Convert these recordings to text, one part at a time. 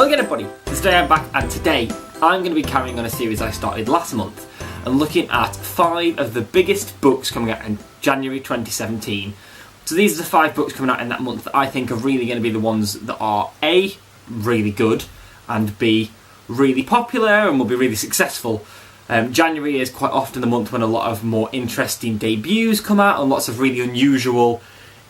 Hello again everybody, today I'm back and today I'm going to be carrying on a series I started last month and looking at 5 of the biggest books coming out in January 2017. So these are the 5 books coming out in that month that I think are really going to be the ones that are A, really good, and B, really popular and will be really successful. January is quite often the month when a lot of more interesting debuts come out and lots of really unusual,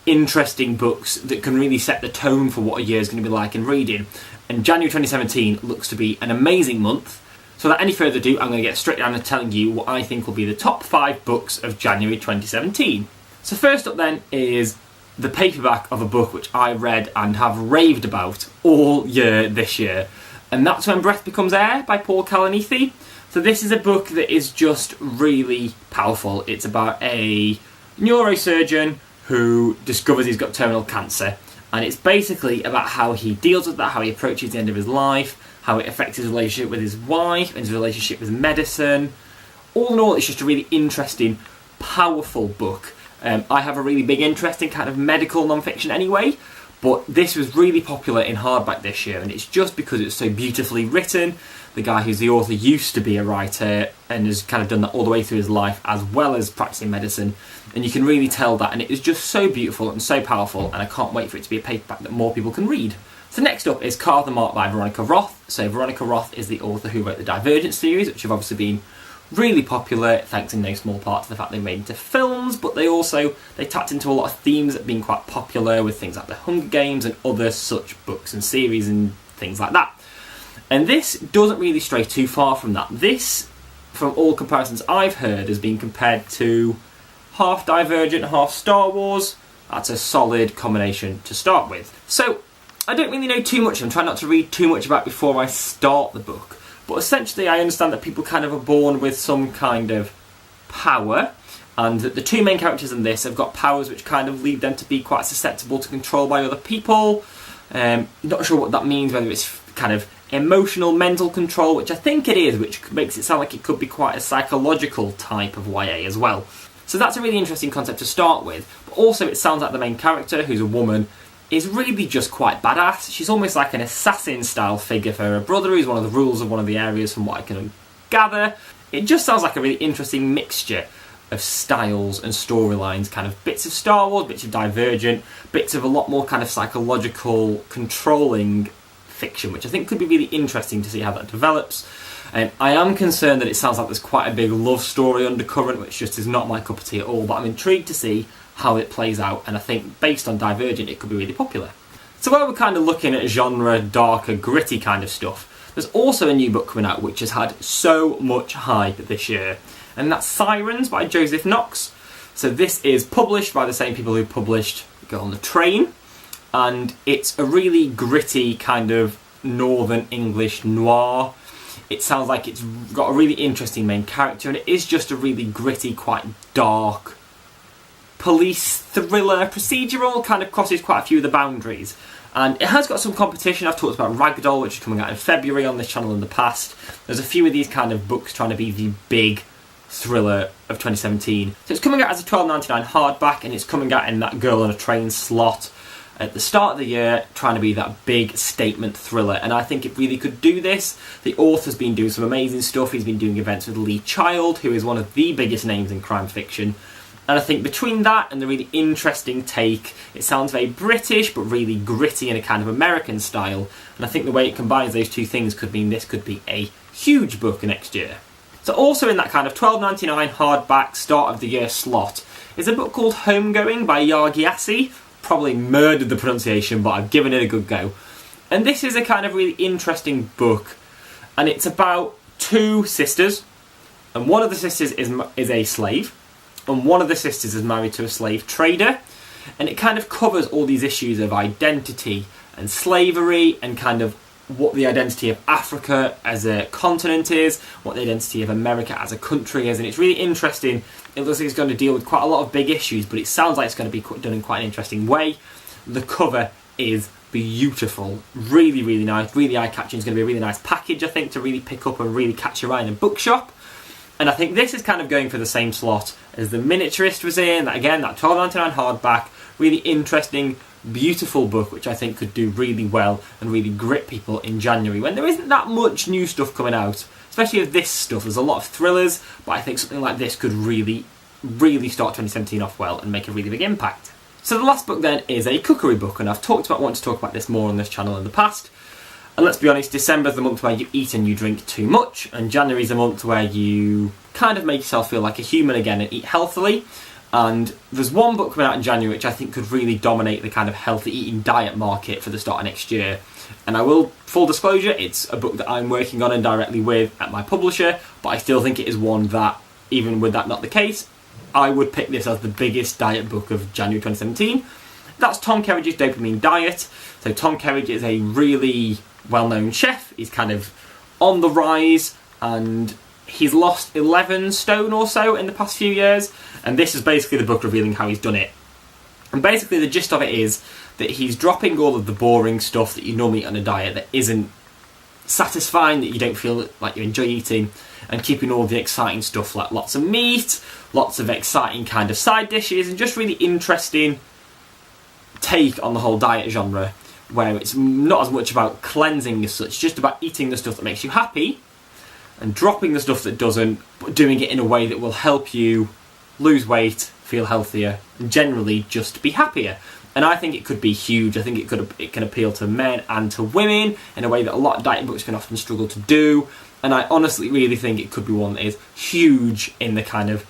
interesting books that can really set the tone for what a year is going to be like in reading. And January 2017 looks to be an amazing month. So without any further ado, I'm going to get straight down to telling you what I think will be the top 5 books of January 2017. So first up then is the paperback of a book which I read and have raved about all year this year. And that's When Breath Becomes Air by Paul Kalanithi. So this is a book that is just really powerful. It's about a neurosurgeon who discovers he's got terminal cancer. And it's basically about how he deals with that, how he approaches the end of his life, how it affects his relationship with his wife, and his relationship with medicine. All in all, it's just a really interesting, powerful book. I have a really big interest in kind of medical non-fiction anyway, but this was really popular in hardback this year, and it's just because it's so beautifully written. The guy who's the author used to be a writer and has kind of done that all the way through his life as well as practicing medicine, and you can really tell that, and it is just so beautiful and so powerful, and I can't wait for it to be a paperback that more people can read. So next up is Karl the Mark by Veronica Roth. So Veronica Roth is the author who wrote the Divergent series, which have obviously been really popular, thanks in no small part to the fact they made into films, but they tapped into a lot of themes that have been quite popular with things like the Hunger Games and other such books and series and things like that. And this doesn't really stray too far from that. This, from all comparisons I've heard, has been compared to half Divergent, half Star Wars. That's a solid combination to start with. So, I don't really know too much. I'm trying not to read too much about it before I start the book. But essentially, I understand that people kind of are born with some kind of power, and that the 2 main characters in this have got powers which kind of lead them to be quite susceptible to control by other people. Not sure what that means, whether it's kind of emotional, mental control, which I think it is, which makes it sound like it could be quite a psychological type of YA as well. So that's a really interesting concept to start with, but also it sounds like the main character, who's a woman, is really just quite badass. She's almost like an assassin-style figure for her brother, who's one of the rules of one of the areas from what I can gather. It just sounds like a really interesting mixture of styles and storylines, kind of bits of Star Wars, bits of Divergent, bits of a lot more kind of psychological, controlling fiction, which I think could be really interesting to see how that develops. I am concerned that it sounds like there's quite a big love story undercurrent, which just is not my cup of tea at all, but I'm intrigued to see how it plays out, and I think based on Divergent it could be really popular. So while we're kind of looking at genre, darker, gritty kind of stuff, there's also a new book coming out which has had so much hype this year, and that's Sirens by Joseph Knox. So this is published by the same people who published Girl on the Train, and it's a really gritty kind of northern English noir. It sounds like it's got a really interesting main character, and it is just a really gritty, quite dark police thriller procedural, kind of crosses quite a few of the boundaries. And it has got some competition. I've talked about Ragdoll, which is coming out in February on this channel in the past. There's a few of these kind of books trying to be the big thriller of 2017. So it's coming out as a $12.99 hardback, and it's coming out in that Girl on a Train slot at the start of the year, trying to be that big statement thriller, and I think it really could do this. The author's been doing some amazing stuff. He's been doing events with Lee Child, who is one of the biggest names in crime fiction, and I think between that and the really interesting take, it sounds very British but really gritty in a kind of American style, and I think the way it combines those 2 things could mean this could be a huge book next year. So also in that kind of $12.99 hardback start of the year slot is a book called Homegoing by Yargyasi. Probably murdered the pronunciation, but I've given it a good go. And this is a kind of really interesting book, and it's about 2 sisters, and one of the sisters is a slave, and one of the sisters is married to a slave trader, and it kind of covers all these issues of identity and slavery, and kind of what the identity of Africa as a continent is, what the identity of America as a country is, and it's really interesting. It looks like it's going to deal with quite a lot of big issues, but it sounds like it's going to be done in quite an interesting way. The cover is beautiful, really, really nice, really eye-catching. It's going to be a really nice package, I think, to really pick up and really catch your eye in a bookshop. And I think this is kind of going for the same slot as The Miniaturist was in. That, again, that $12.99 hardback, really interesting, beautiful book which I think could do really well and really grip people in January when there isn't that much new stuff coming out, especially of this stuff. There's a lot of thrillers, but I think something like this could really start 2017 off well and make a really big impact. So the last book then is a cookery book, and I've talked about wanting to talk about this more on this channel in the past. And let's be honest, December's the month where you eat and you drink too much, and January's a month where you kind of make yourself feel like a human again and eat healthily. And there's one book coming out in January which I think could really dominate the kind of healthy eating diet market for the start of next year. And I will, full disclosure, it's a book that I'm working on indirectly with at my publisher, but I still think it is one that, even with that not the case, I would pick this as the biggest diet book of January 2017. That's Tom Kerridge's Dopamine Diet. So Tom Kerridge is a really well-known chef. He's kind of on the rise, and he's lost 11 stone or so in the past few years, and this is basically the book revealing how he's done it. And basically the gist of it is that he's dropping all of the boring stuff that you normally eat on a diet that isn't satisfying, that you don't feel like you enjoy eating, and keeping all the exciting stuff like lots of meat, lots of exciting kind of side dishes, and just really interesting take on the whole diet genre, where it's not as much about cleansing as such, just about eating the stuff that makes you happy and dropping the stuff that doesn't, but doing it in a way that will help you lose weight, feel healthier, and generally just be happier. And I think it could be huge. I think it can appeal to men and to women in a way that a lot of diet books can often struggle to do. And I honestly really think it could be one that is huge in the kind of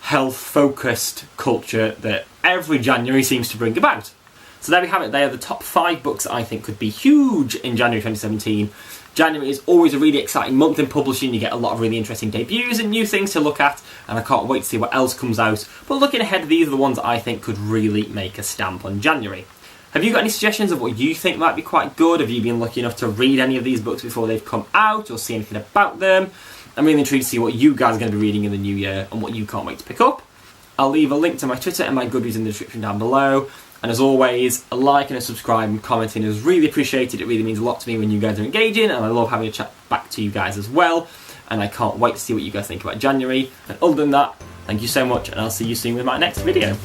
health-focused culture that every January seems to bring about. So there we have it. They are the top 5 books that I think could be huge in January 2017. January is always a really exciting month in publishing. You get a lot of really interesting debuts and new things to look at, and I can't wait to see what else comes out. But looking ahead, these are the ones that I think could really make a stamp on January. Have you got any suggestions of what you think might be quite good? Have you been lucky enough to read any of these books before they've come out, or see anything about them? I'm really intrigued to see what you guys are going to be reading in the new year and what you can't wait to pick up. I'll leave a link to my Twitter and my Goodreads in the description down below. And as always, a like and a subscribe and commenting is really appreciated. It really means a lot to me when you guys are engaging, and I love having a chat back to you guys as well. And I can't wait to see what you guys think about January. And other than that, thank you so much, and I'll see you soon with my next video.